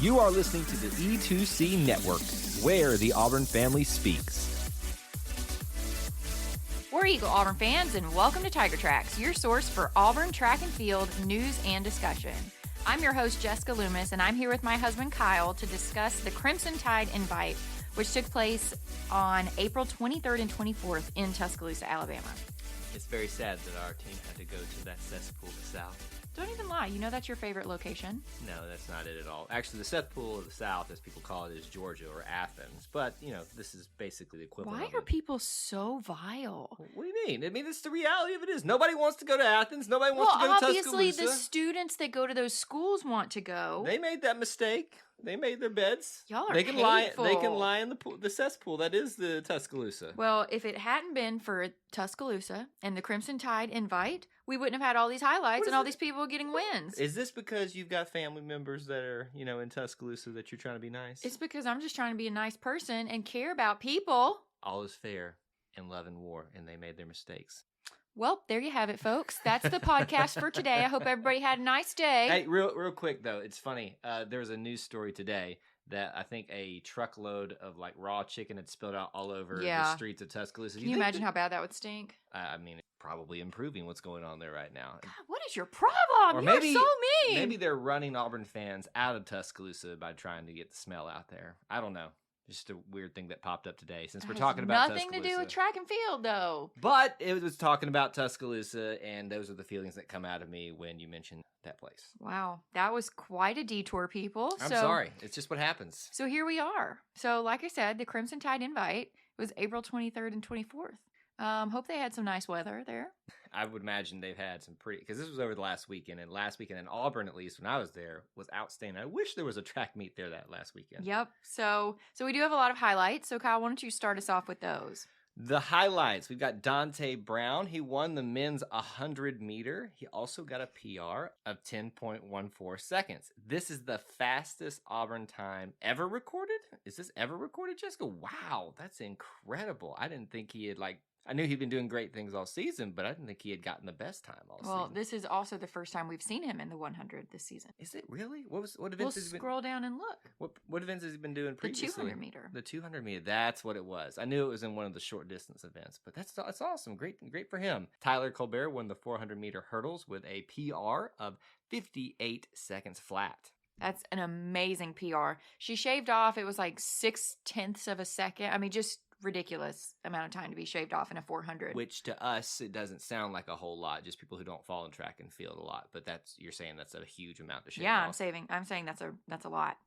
You are listening to the E2C Network, where the Auburn family speaks. We're Eagle Auburn fans, and welcome to Tiger Tracks, your source for Auburn track and field news and discussion. I'm your host, Jessica Loomis, and I'm here with my husband, Kyle, to discuss the Crimson Tide Invite, which took place on April 23rd and 24th in Tuscaloosa, Alabama. It's very sad that our team had to go to that cesspool of the South. Don't even lie. You know that's your favorite location. No, that's not it at all. Actually, the cesspool of the South, as people call it, is Georgia or Athens. But, you know, this is basically the equivalent Why of are it. people so vile? What do you mean? I mean, it's the reality of it is. Nobody wants to go to Athens. Nobody wants to go to Tuscaloosa. Obviously, the students that go to those schools want to go. They made that mistake. They made their beds. Y'all are They can hateful. lie in the cesspool. That is the Tuscaloosa. Well, if it hadn't been for Tuscaloosa and the Crimson Tide Invite, we wouldn't have had all these highlights and all these people getting wins. Is this because you've got family members that are, you know, in Tuscaloosa that you're trying to be nice? It's because I'm just trying to be a nice person and care about people. All is fair in love and war, and they made their mistakes. Well, there you have it, folks. That's the podcast for today. I hope everybody had a nice day. Hey, real quick though, it's funny. There was a news story today that I think a truckload of like raw chicken had spilled out all over the streets of Tuscaloosa. Can you imagine how bad that would stink? I mean, it's probably improving what's going on there right now. God, what is your problem? Or You're so mean. Maybe they're running Auburn fans out of Tuscaloosa by trying to get the smell out there. I don't know. Just a weird thing that popped up today since we're talking about nothing Tuscaloosa. to do with track and field, though. But it was talking about Tuscaloosa, and those are the feelings that come out of me when you mention that place. Wow, that was quite a detour, people. I'm sorry. It's just what happens. So here we are. So like I said, the Crimson Tide Invite was April 23rd and 24th. Hope they had some nice weather there. I would imagine they've had some pretty, because this was over the last weekend, and last weekend in Auburn, at least when I was there, was outstanding. I wish there was a track meet there that last weekend. Yep. So we do have a lot of highlights. So Kyle, why don't you start us off with those? The highlights, we've got Dante Brown. He won the men's 100 meter. He also got a PR of 10.14 seconds. This is the fastest Auburn time ever recorded. Is this ever recorded, Jessica? Wow, that's incredible. I didn't think he had I knew he'd been doing great things all season, but I didn't think he had gotten the best time all season. Well, this is also the first time we've seen him in the 100 this season. Is it really? What events We'll has he been? scroll down and look. What events has he been doing previously? The 200 meter. The 200 meter. That's what it was. I knew it was in one of the short distance events, but that's awesome. Great for him. Tyler Colbert won the 400 meter hurdles with a PR of 58 seconds flat. That's an amazing PR. She shaved off. It was like 0.6 of a second. I mean, just ridiculous amount of time to be shaved off in a 400. Which to us, it doesn't sound like a whole lot. Just people who don't follow in track and field a lot. But you're saying that's a huge amount to shave off. I'm saying that's a lot.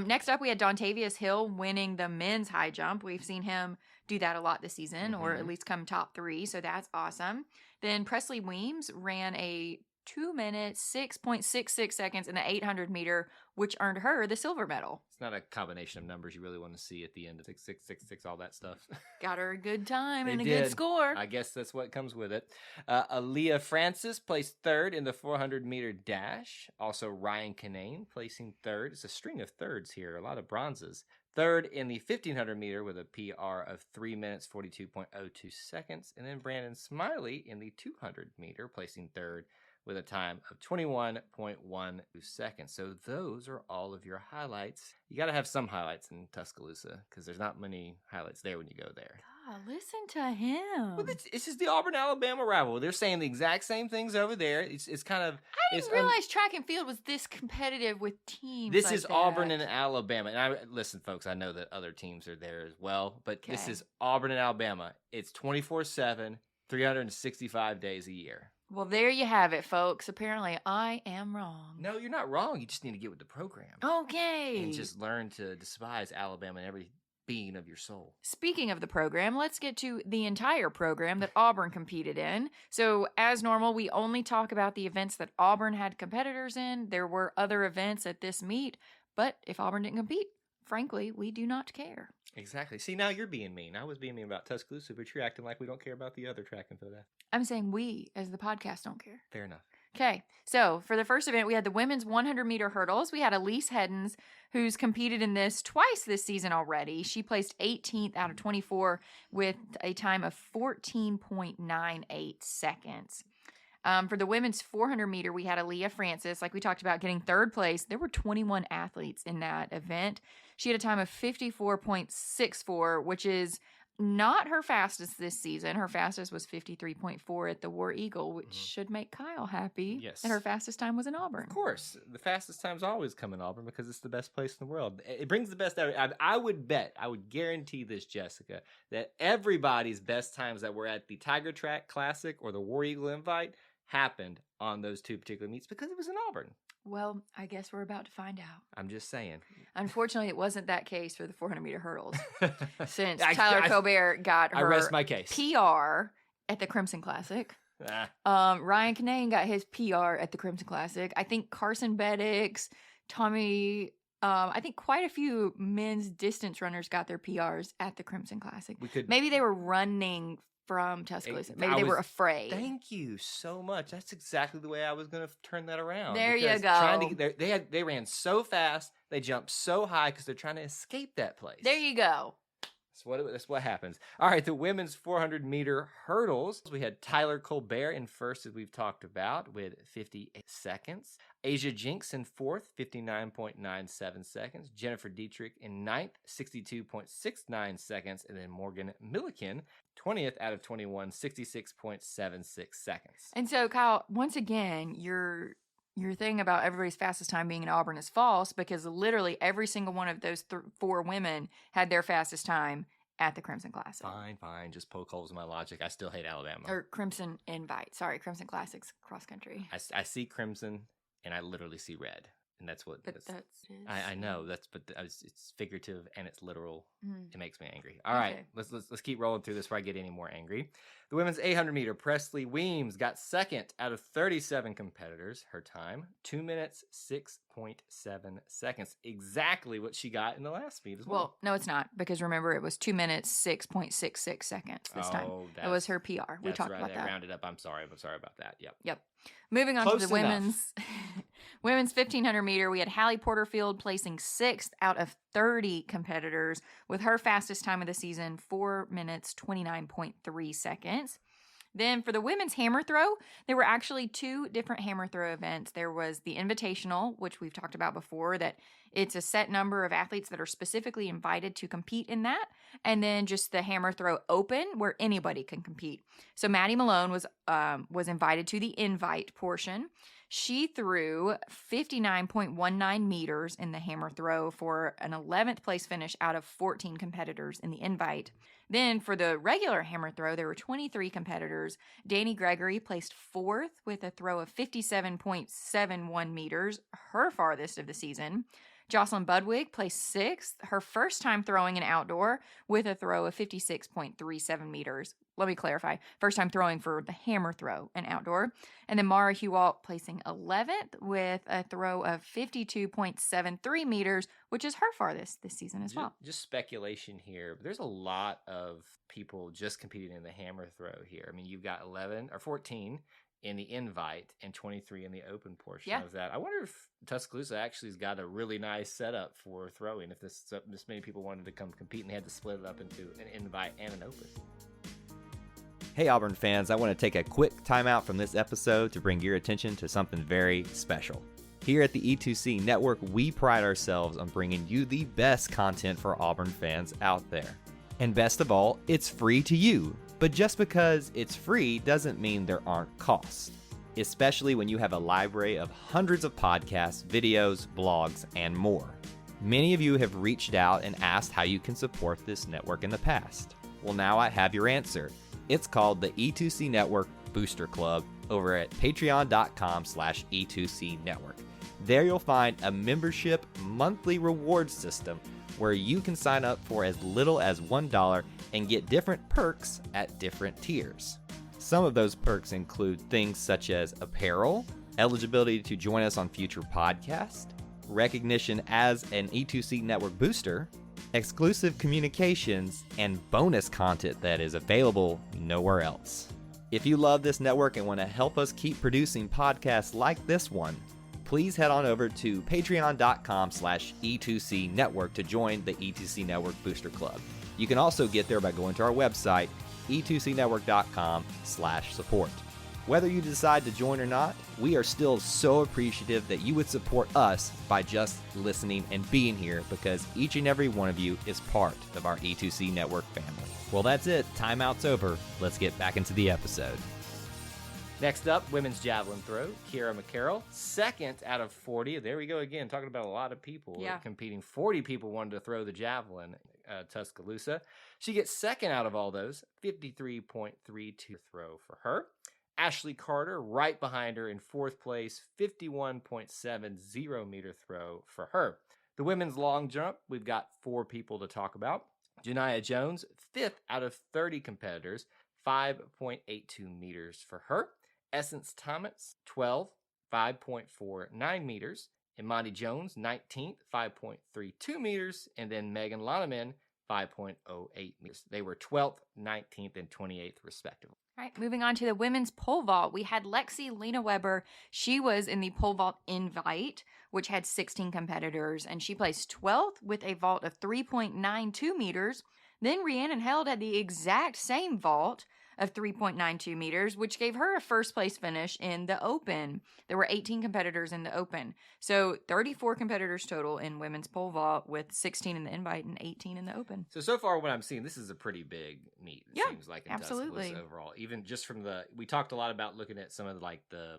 Next up, we had Dontavius Hill winning the men's high jump. We've seen him do that a lot this season, or at least come top 3. So that's awesome. Then Presley Weems ran a 2 minutes, 6.66 seconds in the 800 meter, which earned her the silver medal. It's not a combination of numbers you really want to see at the end of 6.666, all that stuff. Got her a good time and a did. good score. I guess that's what comes with it. Aaliyah Francis placed 3rd in the 400 meter dash. Also Ryan Kinane placing 3rd. It's a string of thirds here, a lot of bronzes. 3rd in the 1500 meter with a PR of 3 minutes, 42.02 seconds. And then Brandon Smiley in the 200 meter placing 3rd with a time of 21.12 seconds. So those are all of your highlights. You got to have some highlights in Tuscaloosa because there's not many highlights there when you go there. God, listen to him. Well, it's just the Auburn-Alabama rivalry. They're saying the exact same things over there. It's kind of... I didn't realize track and field was this competitive with teams. This like is that. Auburn and Alabama. And listen, folks, I know that other teams are there as well, but This is Auburn and Alabama. It's 24/7, 365 days a year. Well, there you have it, folks. Apparently, I am wrong. No, you're not wrong. You just need to get with the program. Okay. And just learn to despise Alabama and every being of your soul. Speaking of the program, let's get to the entire program that Auburn competed in. So, as normal, we only talk about the events that Auburn had competitors in. There were other events at this meet, but if Auburn didn't compete, frankly, we do not care. Exactly. See, now you're being mean. I was being mean about Tuscaloosa, but you're acting like we don't care about the other track and field. I'm saying we, as the podcast, don't care. Fair enough. Okay, so for the first event, we had the women's 100-meter hurdles. We had Elise Heddens, who's competed in this twice this season already. She placed 18th out of 24 with a time of 14.98 seconds. For the women's 400 meter, we had Aaliyah Francis, like we talked about, getting third place. There were 21 athletes in that event. She had a time of 54.64, which is not her fastest this season. Her fastest was 53.4 at the War Eagle, which should make Kyle happy. Yes. And her fastest time was in Auburn. Of course. The fastest times always come in Auburn because it's the best place in the world. It brings the best out. I would guarantee this, Jessica, that everybody's best times that were at the Tiger Track Classic or the War Eagle Invite happened on those two particular meets because it was in Auburn. Well, I guess we're about to find out. I'm just saying. Unfortunately, it wasn't that case for the 400 meter hurdles. Since Tyler Colbert got her rest my case. PR at the Crimson Classic. Ryan Kinane got his PR at the Crimson Classic. I think Carson Beddix, Tommy, I think quite a few men's distance runners got their PRs at the Crimson Classic. Maybe they were running from Tuscaloosa. Maybe they were afraid. Thank you so much. That's exactly the way I was going to turn that around. There you go. They ran so fast, they jumped so high because they're trying to escape that place. There you go. That's what happens. All right, the women's 400 meter hurdles. We had Tyler Colbert in first, as we've talked about, with 58 seconds. Asia Jinks in fourth, 59.97 seconds. Jennifer Dietrich in ninth, 62.69 seconds. And then Morgan Milliken, 20th out of 21, 66.76 seconds. And so, Kyle, once again, your thing about everybody's fastest time being in Auburn is false because literally every single one of those four women had their fastest time at the Crimson Classic. Fine. Just poke holes in my logic. I still hate Alabama. Or Crimson Invite. Sorry, Crimson Classics cross country. I see crimson and I literally see red. And that's what. But I know it's figurative and it's literal. It makes me angry. All right, let's keep rolling through this before I get any more angry. The women's 800 meter, Presley Weems got second out of 37 competitors. Her time 2 minutes 6.7 seconds, exactly what she got in the last meet as well. Well, no, it's not because remember it was 2 minutes 6.66 seconds this time. It was her PR. We talked about that. Rounded up. I'm sorry about that. Yep. Moving on to the women's 1500 meter, we had Hallie Porterfield placing 6th out of 30 competitors with her fastest time of the season, 4 minutes 29.3 seconds. Then for the women's hammer throw, there were actually two different hammer throw events. There was the Invitational, which we've talked about before, that it's a set number of athletes that are specifically invited to compete in that. And then just the hammer throw open where anybody can compete. So Maddie Malone was invited to the invite portion. She threw 59.19 meters in the hammer throw for an 11th place finish out of 14 competitors in the invite. Then for the regular hammer throw, there were 23 competitors. Danny Gregory placed 4th with a throw of 57.71 meters, her farthest of the season. Jocelyn Budwig placed 6th, her first time throwing an outdoor, with a throw of 56.37 meters. Let me clarify. First time throwing for the hammer throw, an outdoor. And then Mara Hewalt placing 11th with a throw of 52.73 meters, which is her farthest this season as well. Just speculation here. But there's a lot of people just competing in the hammer throw here. I mean, you've got 11 or 14 in the invite and 23 in the open portion of that. I wonder if Tuscaloosa actually has got a really nice setup for throwing. If this many people wanted to come compete and they had to split it up into an invite and an open. Hey Auburn fans, I want to take a quick timeout from this episode to bring your attention to something very special. Here at the E2C Network, we pride ourselves on bringing you the best content for Auburn fans out there. And best of all, it's free to you. But just because it's free doesn't mean there aren't costs, especially when you have a library of hundreds of podcasts, videos, blogs, and more. Many of you have reached out and asked how you can support this network in the past. Well, now I have your answer. It's called the E2C Network Booster Club over at patreon.com/E2C Network. There you'll find a membership monthly reward system where you can sign up for as little as $1 and get different perks at different tiers. Some of those perks include things such as apparel, eligibility to join us on future podcasts, recognition as an E2C Network booster, exclusive communications, and bonus content that is available nowhere else. If you love this network and want to help us keep producing podcasts like this one, please head on over to patreon.com/E2C Network to join the E2C Network Booster Club. You can also get there by going to our website, e2cnetwork.com/support. Whether you decide to join or not, we are still so appreciative that you would support us by just listening and being here, because each and every one of you is part of our E2C Network family. Well, that's it. Timeout's over. Let's get back into the episode. Next up, women's javelin throw. Kiera McCarroll, second out of 40. There we go again, talking about a lot of people competing. 40 people wanted to throw the javelin Tuscaloosa. She gets second out of all those, 53.32 throw for her. Ashley Carter, right behind her in fourth place, 51.70 meter throw for her. The women's long jump, we've got 4 people to talk about. Janiah Jones, 5th out of 30 competitors, 5.82 meters for her. Essence Thomas, 12th, 5.49 meters. Imani Jones, 19th, 5.32 meters. And then Megan Loneman, 5.08 meters. They were 12th, 19th, and 28th, respectively. All right, moving on to the women's pole vault. We had Lexi Lena Weber. She was in the pole vault invite, which had 16 competitors, and she placed 12th with a vault of 3.92 meters. Then Rhiannon Held had the exact same vault of 3.92 meters, which gave her a first place finish in the Open. There were 18 competitors in the Open. So 34 competitors total in women's pole vault, with 16 in the invite and 18 in the Open. So far what I'm seeing, this is a pretty big meet. It seems like in absolutely. Tuscaloosa overall. Even just from we talked a lot about looking at some of the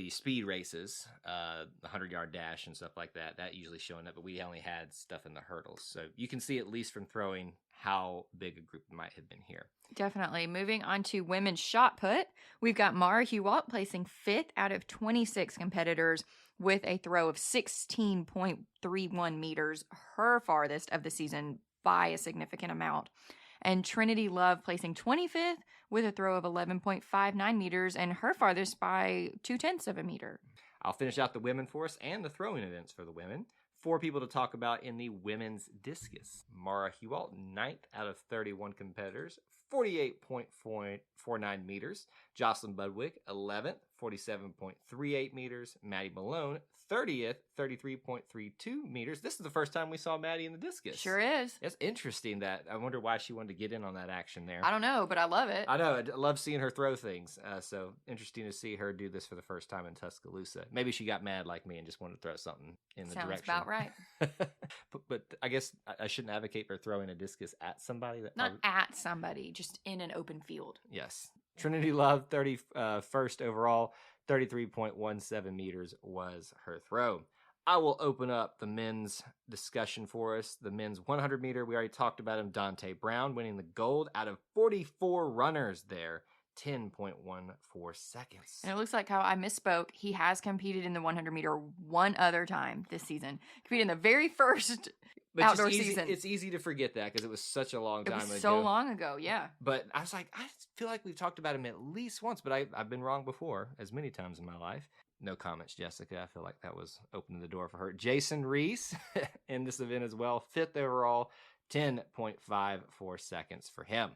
speed races, the 100-yard dash and stuff like that. That usually showing up, but we only had stuff in the hurdles. So you can see, at least from throwing, how big a group might have been here. Definitely. Moving on to women's shot put, we've got Mara Hewalt placing 5th out of 26 competitors with a throw of 16.31 meters, her farthest of the season by a significant amount. And Trinity Love placing 25th with a throw of 11.59 meters, and her farthest by 0.2 of a meter. I'll finish out the women for us and the throwing events for the women. 4 people to talk about in the women's discus. Mara Hewalt, 9th out of 31 competitors, 48.49 meters. Jocelyn Budwick, 11th, 47.38 meters. Maddie Malone, 30th, 33.32 meters. This is the first time we saw Maddie in the discus. Sure is. It's interesting that. I wonder why she wanted to get in on that action there. I don't know, but I love it. I know. I love seeing her throw things. So interesting to see her do this for the first time in Tuscaloosa. Maybe she got mad like me and just wanted to throw something in the direction. Sounds about right. but I guess I shouldn't advocate for throwing a discus at somebody. Not at somebody, just in an open field. Yes. Trinity Love, 31st overall, 33.17 meters was her throw. I will open up the men's discussion for us. The men's 100 meter, we already talked about him. Dante Brown winning the gold out of 44 runners there. 10.14 seconds. And it looks like how I misspoke. He has competed in the 100 meter one other time this season. Competed in the very first outdoor season. It's easy to forget that because it was such a long time ago. So long ago, yeah. But I was like, I feel like we've talked about him at least once, but I've been wrong before, as many times in my life. No comments, Jessica. I feel like that was opening the door for her. Jason Reese in this event as well. 5th overall, 10.54 seconds for him.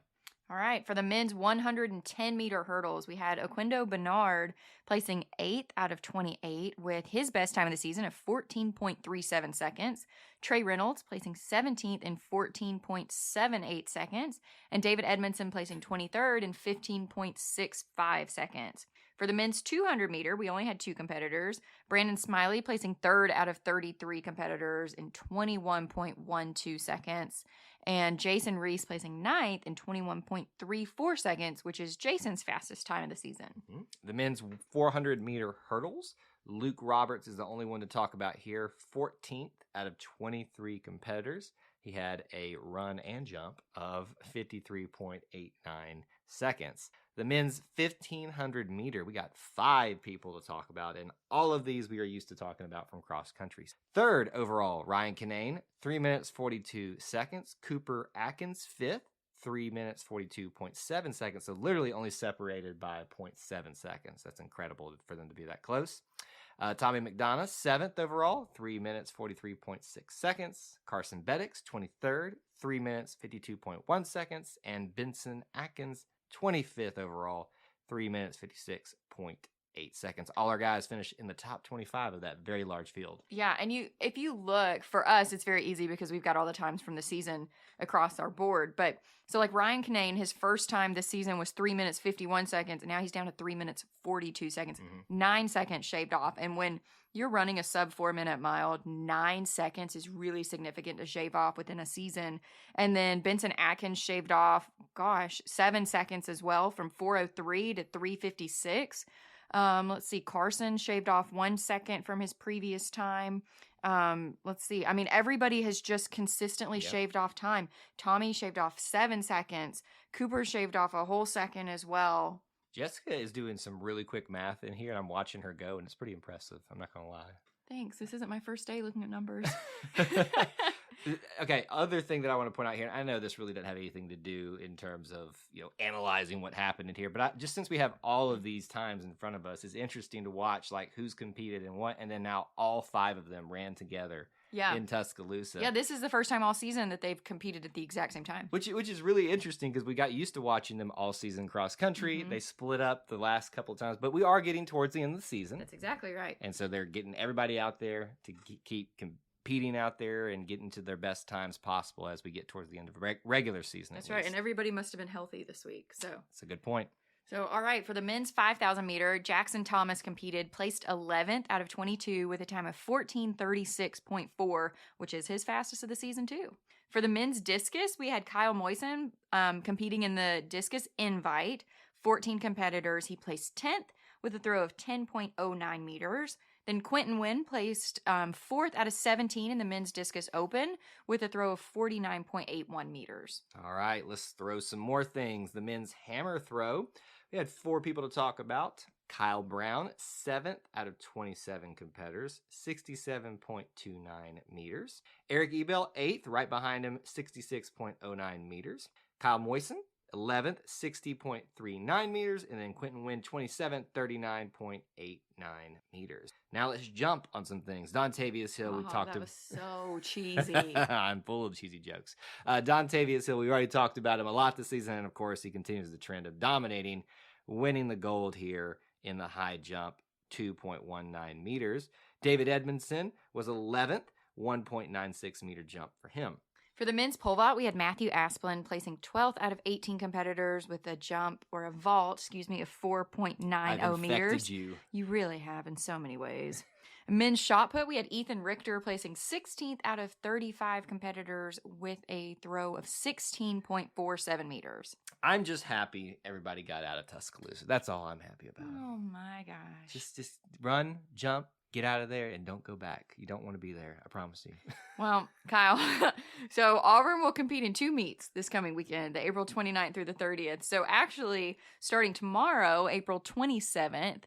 All right, for the men's 110-meter hurdles, we had Oquindo Bernard placing 8th out of 28 with his best time of the season of 14.37 seconds. Trey Reynolds placing 17th in 14.78 seconds. And David Edmondson placing 23rd in 15.65 seconds. For the men's 200-meter, we only had 2 competitors. Brandon Smiley placing 3rd out of 33 competitors in 21.12 seconds. And Jason Reese placing 9th in 21.34 seconds, which is Jason's fastest time of the season. Mm-hmm. The men's 400-meter hurdles, Luke Roberts is the only one to talk about here. 14th out of 23 competitors. He had a run and jump of 53.89 seconds. The men's 1,500 meter, we got 5 people to talk about, and all of these we are used to talking about from cross country. 3rd overall, Ryan Kinane, 3 minutes 42 seconds. Cooper Atkins, 5th, 3 minutes 42.7 seconds. So literally only separated by 0.7 seconds. That's incredible for them to be that close. Tommy McDonough, 7th overall, 3 minutes 43.6 seconds. Carson Beddix, 23rd, 3 minutes 52.1 seconds. And Benson Atkins, 25th overall, 3 minutes 56.8 seconds. All our guys finished in the top 25 of that very large field. Yeah, and if you look, for us, it's very easy because we've got all the times from the season across our board. But so like Ryan Kinane, his first time this season was 3 minutes 51 seconds, and now he's down to 3 minutes 42 seconds. 9 seconds shaved off. And when you're running a sub 4 minute mile, 9 seconds is really significant to shave off within a season. And then Benson Atkins shaved off, 7 seconds as well, from 4:03 to 3:56. Let's see, Carson shaved off 1 second from his previous time. Let's see. I mean, everybody has just consistently shaved off time. Tommy shaved off 7 seconds. Cooper shaved off a whole second as well. Jessica is doing some really quick math in here, and I'm watching her go, and it's pretty impressive. I'm not going to lie. Thanks. This isn't my first day looking at numbers. Okay, other thing that I want to point out here, I know this really doesn't have anything to do in terms of, analyzing what happened in here, but just since we have all of these times in front of us, it's interesting to watch, like, who's competed and what, and then now all 5 of them ran together in Tuscaloosa. Yeah, this is the first time all season that they've competed at the exact same time. Which is really interesting because we got used to watching them all season cross country. They split up the last couple of times, but we are getting towards the end of the season. That's exactly right. And so they're getting everybody out there to keep competing out there and getting to their best times possible as we get towards the end of regular season. That's right, and everybody must have been healthy this week. So that's a good point. So, all right, for the men's 5,000 meter, Jackson Thomas competed, placed 11th out of 22 with a time of 14:36.4, which is his fastest of the season too. For the men's discus, we had Kyle Moisen competing in the discus invite. 14 competitors. He placed 10th with a throw of 10.09 meters. Then Quentin Wynn placed 4th out of 17 in the men's discus open with a throw of 49.81 meters. All right, let's throw some more things. The men's hammer throw. We had 4 people to talk about. Kyle Brown, 7th out of 27 competitors, 67.29 meters. Eric Ebel, 8th, right behind him, 66.09 meters. Kyle Moisen, 11th, 60.39 meters, and then Quentin Wynn, 27th, 39.89 meters. Now let's jump on some things. Dontavius Hill, we talked about. That was so cheesy. I'm full of cheesy jokes. Dontavius Hill, we already talked about him a lot this season, and of course, he continues the trend of dominating, winning the gold here in the high jump, 2.19 meters. David Edmondson was 11th, 1.96 meter jump for him. For the men's pole vault, we had Matthew Asplin placing 12th out of 18 competitors with a vault of 4.90 meters. You really have in so many ways. Men's shot put, we had Ethan Richter placing 16th out of 35 competitors with a throw of 16.47 meters. I'm just happy everybody got out of Tuscaloosa. That's all I'm happy about. Oh my gosh. Just run, jump, get out of there, and don't go back. You don't want to be there. I promise you. Well, Kyle, so Auburn will compete in 2 meets this coming weekend, the April 29th through the 30th. So actually, starting tomorrow, April 27th,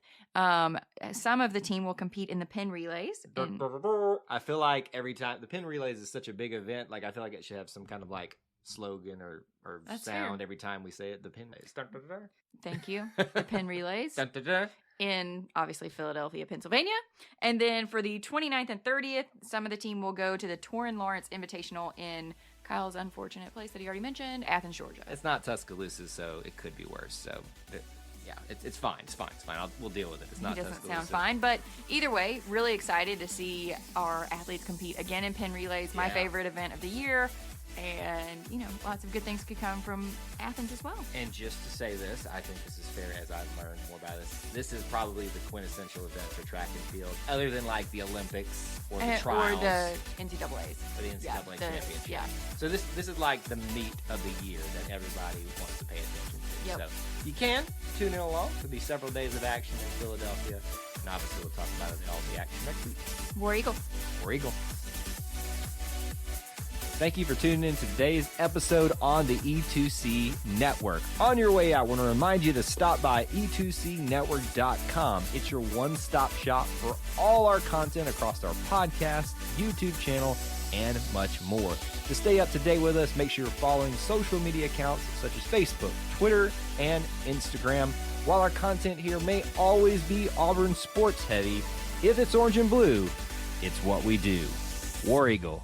some of the team will compete in the pin relays. I feel like every time, the pin relays is such a big event, like I feel like it should have some kind of like slogan or sound every time we say it. The pin relays. Thank you. The pin relays. In, obviously, Philadelphia, Pennsylvania. And then for the 29th and 30th, some of the team will go to the Torrin Lawrence Invitational in Kyle's unfortunate place that he already mentioned, Athens, Georgia. It's not Tuscaloosa, so it could be worse. So, it's fine. It's fine. We'll deal with it. It's not Tuscaloosa. It doesn't sound fine. But either way, really excited to see our athletes compete again in pin relays, my favorite event of the year. And, lots of good things could come from Athens as well. And just to say this, I think this is fair as I've learned more about this. This is probably the quintessential event for track and field, other than like the Olympics or the trials. Or the NCAAs. Or the NCAA championship. Yeah. So this is like the meat of the year that everybody wants to pay attention to. Yep. So you can tune in along. There'll be several days of action in Philadelphia. And obviously we'll talk about it in all the action next week. War Eagle. War Eagle. Thank you for tuning in to today's episode on the E2C Network. On your way out, I want to remind you to stop by e2cnetwork.com. It's your one-stop shop for all our content across our podcast, YouTube channel, and much more. To stay up to date with us, make sure you're following social media accounts such as Facebook, Twitter, and Instagram. While our content here may always be Auburn sports heavy, if it's orange and blue, it's what we do. War Eagle.